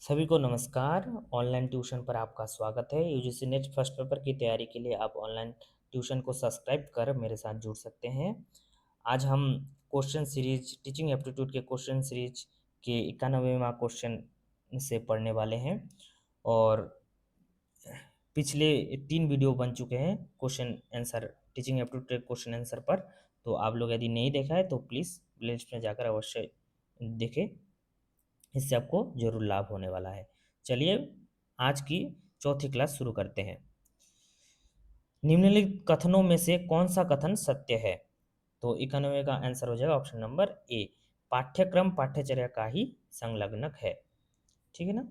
सभी को नमस्कार। ऑनलाइन ट्यूशन पर आपका स्वागत है। यूजीसी नेट फर्स्ट पेपर की तैयारी के लिए आप ऑनलाइन ट्यूशन को सब्सक्राइब कर मेरे साथ जुड़ सकते हैं। आज हम क्वेश्चन सीरीज टीचिंग एप्टीट्यूड के क्वेश्चन सीरीज के 91वां क्वेश्चन से पढ़ने वाले हैं। और पिछले 3 वीडियो बन चुके हैं क्वेश्चन आंसर टीचिंग एप्टीट्यूड के क्वेश्चन आंसर पर। तो आप लोग यदि नहीं देखा है तो प्लीज़ प्लेलिस्ट में जाकर अवश्य देखें। इससे आपको जरूर लाभ होने वाला है। चलिए आज की चौथी क्लास शुरू करते हैं। निम्नलिखित कथनों में से कौन सा कथन सत्य है? तो 91 का आंसर हो जाएगा ऑप्शन नंबर ए, पाठ्यक्रम पाठ्यचर्या का ही संलग्नक है। ठीक है ना।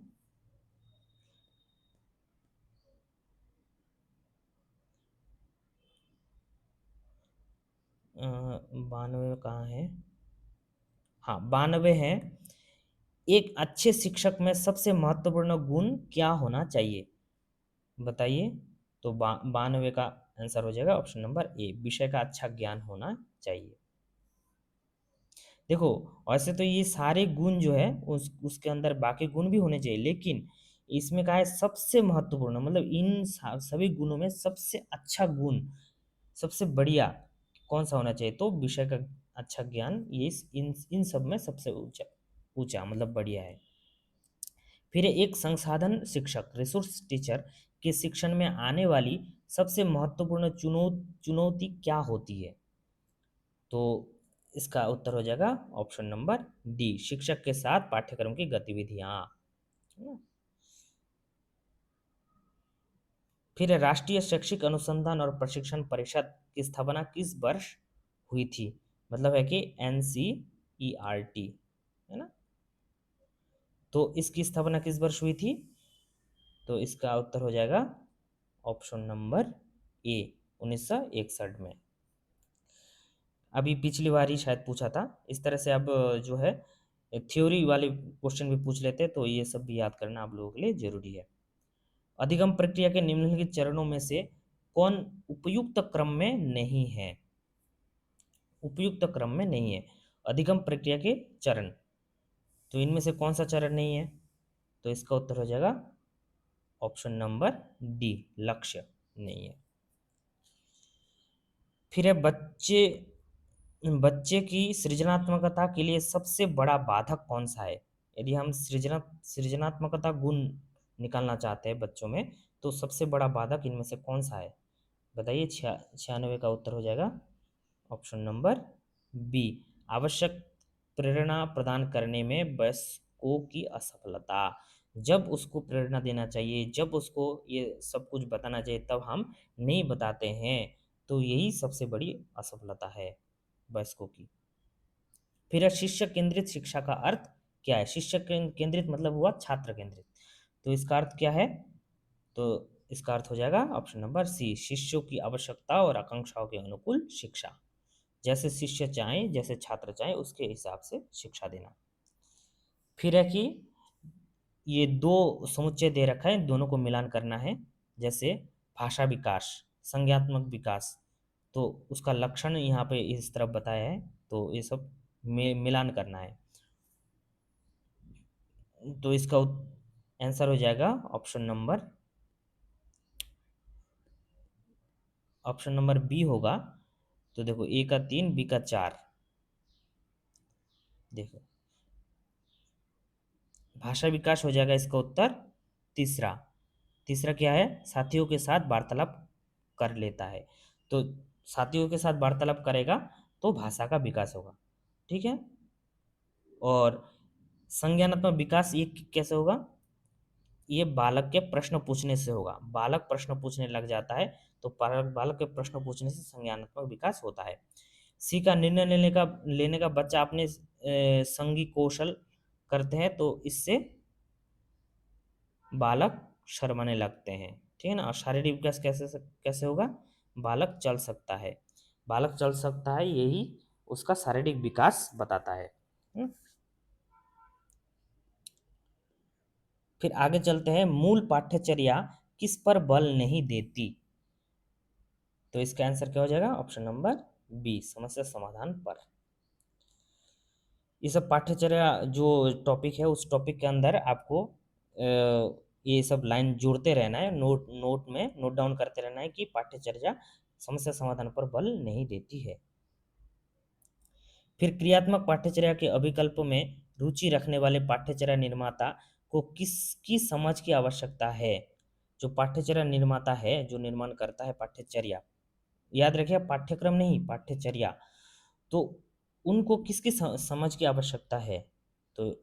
92 कहाँ है? हाँ, 92 है। एक अच्छे शिक्षक में सबसे महत्वपूर्ण गुण क्या होना चाहिए? बताइए। तो 92 का आंसर हो जाएगा ऑप्शन नंबर ए, विषय का अच्छा ज्ञान होना चाहिए। देखो, वैसे तो ये सारे गुण जो है उसके अंदर बाकी गुण भी होने चाहिए, लेकिन इसमें कहा है सबसे महत्वपूर्ण, मतलब इन सभी गुणों में सबसे अच्छा गुण, सबसे बढ़िया कौन सा होना चाहिए? तो विषय का अच्छा ज्ञान, ये इन सब में सबसे ऊंचा ऊंचा मतलब बढ़िया है। फिर एक संसाधन शिक्षक रिसोर्स टीचर के शिक्षण में आने वाली सबसे महत्वपूर्ण चुनौती क्या होती है? तो इसका उत्तर हो जाएगा ऑप्शन नंबर डी, शिक्षक के साथ पाठ्यक्रम की गतिविधियां। है ना? फिर राष्ट्रीय शैक्षिक अनुसंधान और प्रशिक्षण परिषद की स्थापना किस वर्ष हुई थी? मतलब है कि NCERT, है ना। तो इसकी स्थापना किस वर्ष हुई थी? तो इसका उत्तर हो जाएगा ऑप्शन नंबर ए, 1961 में। अभी पिछली बार ही शायद पूछा था इस तरह से। अब जो है थ्योरी वाले क्वेश्चन भी पूछ लेते हैं, तो ये सब भी याद करना आप लोगों के लिए जरूरी है। अधिगम प्रक्रिया के निम्नलिखित चरणों में से कौन उपयुक्त क्रम में नहीं है? उपयुक्त क्रम में नहीं है अधिगम प्रक्रिया के चरण। तो इनमें से कौन सा चरण नहीं है? तो इसका उत्तर हो जाएगा ऑप्शन नंबर डी, लक्ष्य नहीं है। फिर है बच्चे बच्चे की सृजनात्मकता के लिए सबसे बड़ा बाधक कौन सा है? यदि हम सृजनात्मकता गुण निकालना चाहते हैं बच्चों में, तो सबसे बड़ा बाधक इनमें से कौन सा है? बताइए। 96 का उत्तर हो जाएगा ऑप्शन नंबर बी, आवश्यक प्रेरणा प्रदान करने में वयस्कों की असफलता। जब उसको प्रेरणा देना चाहिए, जब उसको ये सब कुछ बताना चाहिए, तब हम नहीं बताते हैं, तो यही सबसे बड़ी असफलता है वयस्कों की। फिर है शिष्य केंद्रित शिक्षा का अर्थ क्या है? शिष्य केंद्रित मतलब हुआ छात्र केंद्रित। तो इसका अर्थ क्या है? तो इसका अर्थ हो जाएगा ऑप्शन नंबर सी, शिष्यों की आवश्यकता और आकांक्षाओं के अनुकूल शिक्षा। जैसे शिष्य चाहें, जैसे छात्र चाहें, उसके हिसाब से शिक्षा देना। फिर है कि ये दो समुच्चय दे रखा है, दोनों को मिलान करना है। जैसे भाषा विकास, संज्ञात्मक विकास, तो उसका लक्षण यहाँ पे इस तरफ बताया है, तो ये सब मिलान करना है। तो इसका आंसर हो जाएगा ऑप्शन नंबर बी होगा। तो देखो, ए का 3, बी का 4। देखो, भाषा विकास हो जाएगा इसका उत्तर तीसरा। तीसरा क्या है? साथियों के साथ वार्तालाप कर लेता है। तो साथियों के साथ वार्तालाप करेगा तो भाषा का विकास होगा। ठीक है। और संज्ञानात्मक विकास ये कैसे होगा? ये बालक के प्रश्न पूछने से होगा। बालक प्रश्न पूछने लग जाता है, तो बालक के प्रश्न पूछने से संज्ञानात्मक विकास होता है। सी का निर्णय लेने का बच्चा अपने संगी कौशल करते हैं, तो इससे बालक शर्माने लगते हैं। ठीक है ना। और शारीरिक विकास कैसे कैसे होगा? बालक चल सकता है। बालक चल सकता है, यही उसका शारीरिक विकास बताता है। हम्म? फिर आगे चलते हैं, मूल पाठ्यचर्या किस पर बल नहीं देती? तो इसका आंसर क्या हो जाएगा? ऑप्शन नंबर बी, समस्या समाधान पर। ये सब पाठ्यचर्या जो टॉपिक है, उस टॉपिक के अंदर आपको ये सब लाइन जोड़ते रहना है, नोट नोट में नोट डाउन करते रहना है कि पाठ्यचर्या समस्या समाधान पर बल नहीं देती है। फिर क्रियात्मक पाठ्यचर्या के अभिकल्प में रुचि रखने वाले पाठ्यचर्या निर्माता को किसकी समझ की आवश्यकता है? जो पाठ्यचर्या निर्माता है, जो निर्माण करता है पाठ्यचर्या, याद रखिए पाठ्यक्रम नहीं, पाठ्यचर्या। तो उनको किसकी समझ की आवश्यकता है? तो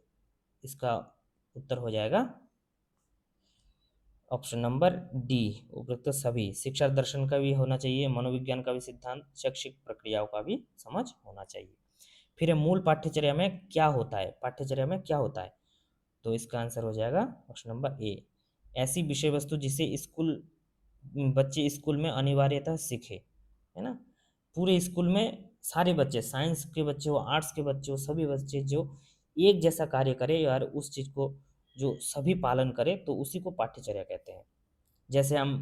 इसका उत्तर हो जाएगा ऑप्शन नंबर डी, उपरोक्त सभी। शिक्षा दर्शन का भी होना चाहिए, मनोविज्ञान का भी सिद्धांत, शैक्षिक प्रक्रियाओं का भी समझ होना चाहिए। फिर है मूल पाठ्यचर्या में क्या होता है? पाठ्यचर्या में क्या होता है? तो इसका आंसर हो जाएगा ऑप्शन नंबर ए, ऐसी विषय वस्तु जिसे बच्चे स्कूल में अनिवार्यतः सीखे, है ना। पूरे स्कूल में सारे बच्चे, साइंस के बच्चे हो, आर्ट्स के बच्चे हो, सभी बच्चे जो एक जैसा कार्य करे और उस चीज़ को जो सभी पालन करे, तो उसी को पाठ्यचर्या कहते हैं। जैसे हम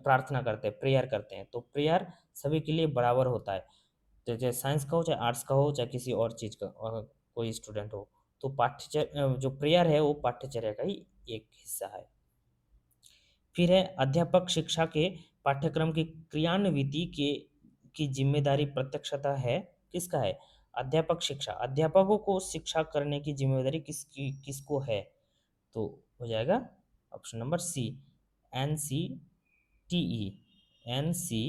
प्रार्थना करते हैं, प्रेयर करते हैं, तो प्रेयर सभी के लिए बराबर होता है। तो चाहे साइंस का हो, चाहे आर्ट्स का हो, चाहे किसी और चीज़ का कोई स्टूडेंट हो, तो जो प्रेयर है वो पाठ्यचर्या का ही एक हिस्सा है। फिर है अध्यापक शिक्षा के पाठ्यक्रम की क्रियान्विति के की जिम्मेदारी प्रत्यक्षतः है किसका है? अध्यापक शिक्षा, अध्यापकों को शिक्षा करने की जिम्मेदारी किसको है? तो हो जाएगा option number C, N C T E, N C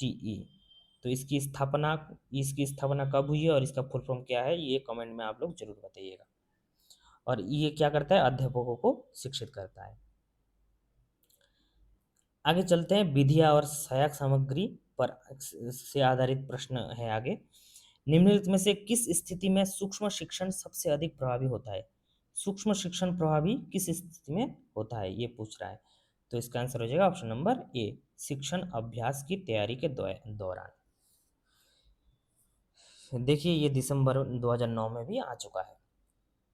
T E. तो इसकी स्थापना कब हुई है और इसका फुल फॉर्म क्या है, ये कमेंट में आप लोग जरूर बताइएगा। और ये क्या करता है? अध्यापकों को शिक्षित करता है। आगे चलते हैं, विधिया और सहायक सामग्री पर से आधारित प्रश्न है आगे। निम्नलिखित में से किस स्थिति में सूक्ष्म शिक्षण सबसे अधिक प्रभावी होता है? सूक्ष्म शिक्षण प्रभावी किस स्थिति में होता है, ये पूछ रहा है। तो इसका आंसर हो जाएगा ऑप्शन नंबर ए, शिक्षण अभ्यास की तैयारी के दौरान। देखिए ये दिसंबर 2009 में भी आ चुका है।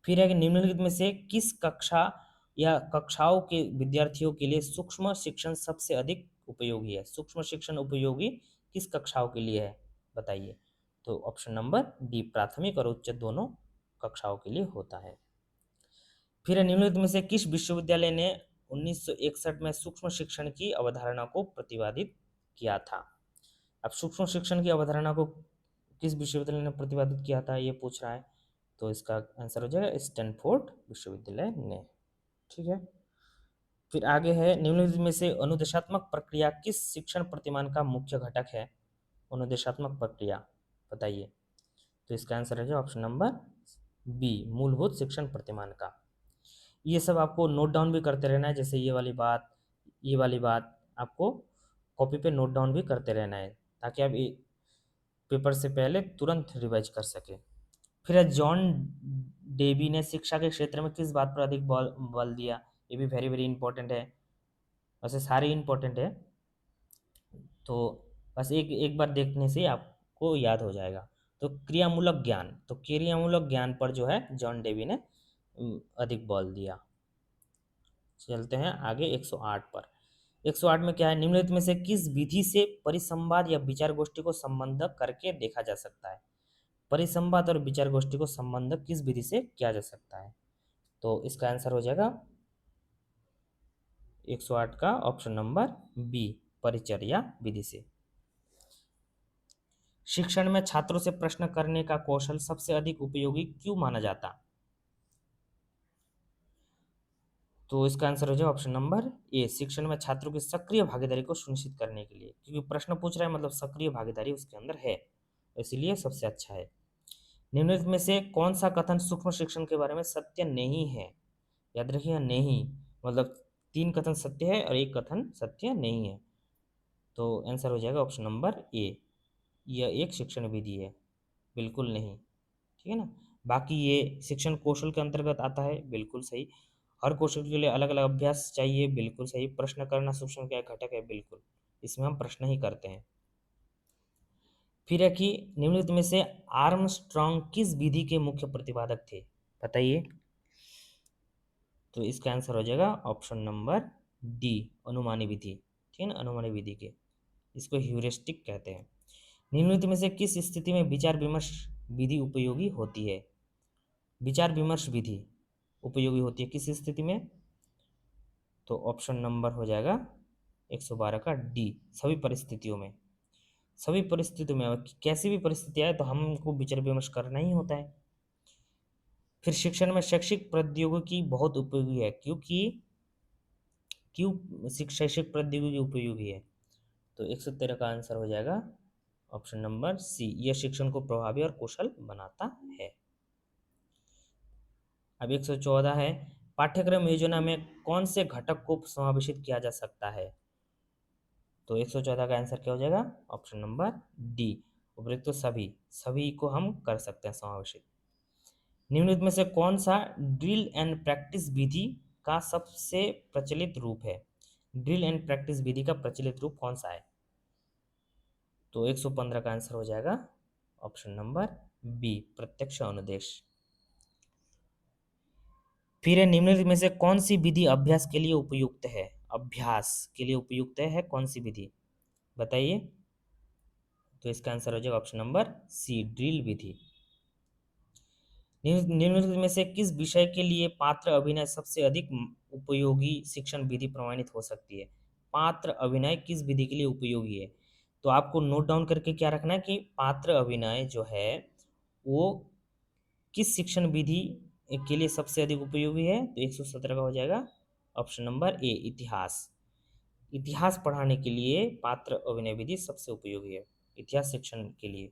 फिर है कि निम्नलिखित में से किस कक्षा या कक्षाओं के विद्यार्थियों के लिए सूक्ष्म शिक्षण सबसे अधिक उपयोगी है? सूक्ष्म शिक्षण उपयोगी किस कक्षाओं के लिए है, बताइए। तो ऑप्शन नंबर डी, प्राथमिक और उच्च दोनों कक्षाओं के लिए होता है। फिर है निम्नलिखित में से किस विश्वविद्यालय ने 1961 में सूक्ष्म शिक्षण की अवधारणा को प्रतिपादित किया था? अब सूक्ष्म शिक्षण की अवधारणा को किस विश्वविद्यालय ने प्रतिपादित किया था, ये पूछ रहा है। तो इसका आंसर हो जाएगा स्टैनफोर्ड विश्वविद्यालय ने। ठीक है। फिर आगे है, निम्नलिखित में से अनुदेशात्मक प्रक्रिया किस शिक्षण प्रतिमान का मुख्य घटक है? अनुदेशात्मक प्रक्रिया बताइए। तो इसका आंसर है ऑप्शन नंबर बी, मूलभूत शिक्षण प्रतिमान का। ये सब आपको नोट डाउन भी करते रहना है, जैसे ये वाली बात आपको कॉपी पे नोट डाउन भी करते रहना है, ताकि आप पेपर से पहले तुरंत रिवाइज कर सके। फिर जॉन डेबी ने शिक्षा के क्षेत्र में किस बात पर अधिक बल बल दिया? ये भी वेरी वेरी इंपॉर्टेंट है, वैसे सारे इंपॉर्टेंट है, तो बस एक एक बार देखने से आपको याद हो जाएगा। तो क्रियामूलक ज्ञान पर जो है जॉन डेबी ने अधिक बल दिया। चलते हैं आगे 108 पर। 108 में क्या है? निम्नलिखित में से किस विधि से परिसंवाद या विचार गोष्ठी को संबंध करके देखा जा सकता है? परिसंवाद और विचार गोष्ठी को संबंध किस विधि से किया जा सकता है? तो इसका आंसर हो जाएगा 108 का ऑप्शन नंबर बी, परिचर्या विधि से। शिक्षण में छात्रों से प्रश्न करने का कौशल सबसे अधिक उपयोगी क्यों माना जाता? तो इसका आंसर हो जाए ऑप्शन नंबर ए, शिक्षण में छात्रों की सक्रिय भागीदारी को सुनिश्चित करने के लिए, क्योंकि प्रश्न पूछ रहा है मतलब सक्रिय भागीदारी उसके अंदर है, इसीलिए सबसे अच्छा है। निम्नलिखित में से कौन सा कथन सूक्ष्म शिक्षण के बारे में सत्य नहीं है? याद रखिएगा, नहीं मतलब 3 कथन सत्य है और 1 कथन सत्य नहीं है। तो आंसर हो जाएगा ऑप्शन नंबर ए, यह एक शिक्षण विधि है, बिल्कुल नहीं। ठीक है ना। बाकी ये शिक्षण कौशल के अंतर्गत आता है, बिल्कुल सही। हर कौशल के लिए अलग अलग अभ्यास चाहिए, बिल्कुल सही। प्रश्न करना शिक्षण का एक घटक है, बिल्कुल, इसमें हम प्रश्न ही करते हैं। फिर है कि निम्नलिखित में से आर्मस्ट्रॉन्ग किस विधि के मुख्य प्रतिपादक थे, बताइए। तो इसका आंसर हो जाएगा ऑप्शन नंबर डी, अनुमानी विधि। ठीक है ना, अनुमानी विधि के, इसको ह्यूरिस्टिक कहते हैं। निम्नलिखित में से किस स्थिति में विचार विमर्श विधि उपयोगी होती है? विचार विमर्श विधि उपयोगी होती है किस स्थिति में? तो ऑप्शन नंबर हो जाएगा 112 का डी, सभी परिस्थितियों में। सभी परिस्थितियों में, अब कैसी भी परिस्थिति आए तो हमको विचार विमर्श करना ही होता है। फिर शिक्षण में शैक्षिक प्रौद्योगिकी बहुत उपयोगी है, क्योंकि क्यों शैक्षिक प्रौद्योगिकी उपयोगी है? तो 113 का आंसर हो जाएगा ऑप्शन नंबर सी, यह शिक्षण को प्रभावी और कुशल बनाता है। अब 114 है, पाठ्यक्रम योजना में कौन से घटक को समावेशित किया जा सकता है? तो 114 का आंसर क्या हो जाएगा? ऑप्शन नंबर डी, उपरोक्त तो सभी सभी को हम कर सकते हैं समावेशित। निम्नलिखित में से कौन सा ड्रिल एंड प्रैक्टिस विधि का सबसे प्रचलित रूप है? ड्रिल एंड प्रैक्टिस विधि का प्रचलित रूप कौन सा है? तो 115 का आंसर हो जाएगा ऑप्शन नंबर बी, प्रत्यक्ष अनुदेश। फिर निम्नलिखित में से कौन सी विधि अभ्यास के लिए उपयुक्त है? अभ्यास के लिए उपयुक्त है कौन सी विधि, बताइए। तो इसका आंसर हो जाएगा ऑप्शन नंबर सी, ड्रिल विधि। निम्नलिखित में से किस विषय के लिए पात्र अभिनय सबसे अधिक उपयोगी शिक्षण विधि प्रमाणित हो सकती है? पात्र अभिनय किस विधि के लिए उपयोगी है? तो आपको नोट डाउन करके क्या रखना है कि पात्र अभिनय जो है वो किस शिक्षण विधि के लिए सबसे अधिक उपयोगी है? तो 117 का हो जाएगा ऑप्शन नंबर ए, इतिहास। इतिहास पढ़ाने के लिए पात्र अभिनय विधि सबसे उपयोगी है, इतिहास शिक्षण के लिए।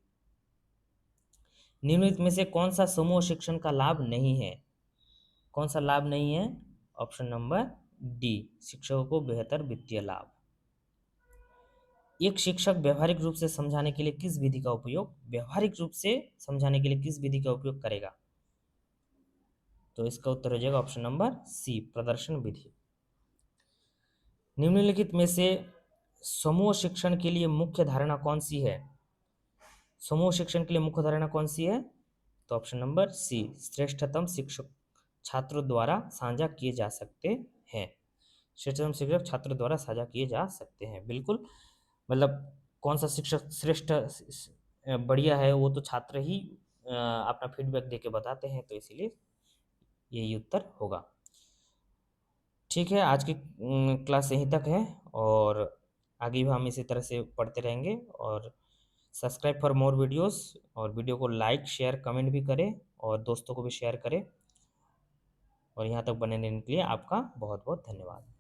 निम्नलिखित में से कौन सा समूह शिक्षण का लाभ नहीं है? कौन सा लाभ नहीं है? ऑप्शन नंबर डी, शिक्षकों को बेहतर वित्तीय लाभ। एक शिक्षक व्यवहारिक रूप से समझाने के लिए किस विधि का उपयोग, व्यवहारिक रूप से समझाने के लिए किस विधि का उपयोग करेगा? तो इसका उत्तर हो जाएगा ऑप्शन नंबर सी, प्रदर्शन विधि। निम्नलिखित में से समूह शिक्षण के लिए मुख्य धारणा कौन सी है? समूह शिक्षण के लिए मुख्य धारणा कौन सी है? तो ऑप्शन नंबर सी, श्रेष्ठतम शिक्षक छात्रों द्वारा साझा किए जा सकते हैं। श्रेष्ठतम शिक्षक छात्रों द्वारा साझा किए जा सकते हैं, बिल्कुल। मतलब कौन सा शिक्षक श्रेष्ठ बढ़िया है वो तो छात्र ही अपना फीडबैक देके बताते हैं, तो इसीलिए यही उत्तर होगा। ठीक है, आज की क्लास यहीं तक है, और आगे भी हम इसी तरह से पढ़ते रहेंगे। और सब्सक्राइब फॉर मोर वीडियोस, और वीडियो को लाइक शेयर कमेंट भी करें और दोस्तों को भी शेयर करें। और यहाँ तक बने रहने के लिए आपका बहुत बहुत धन्यवाद।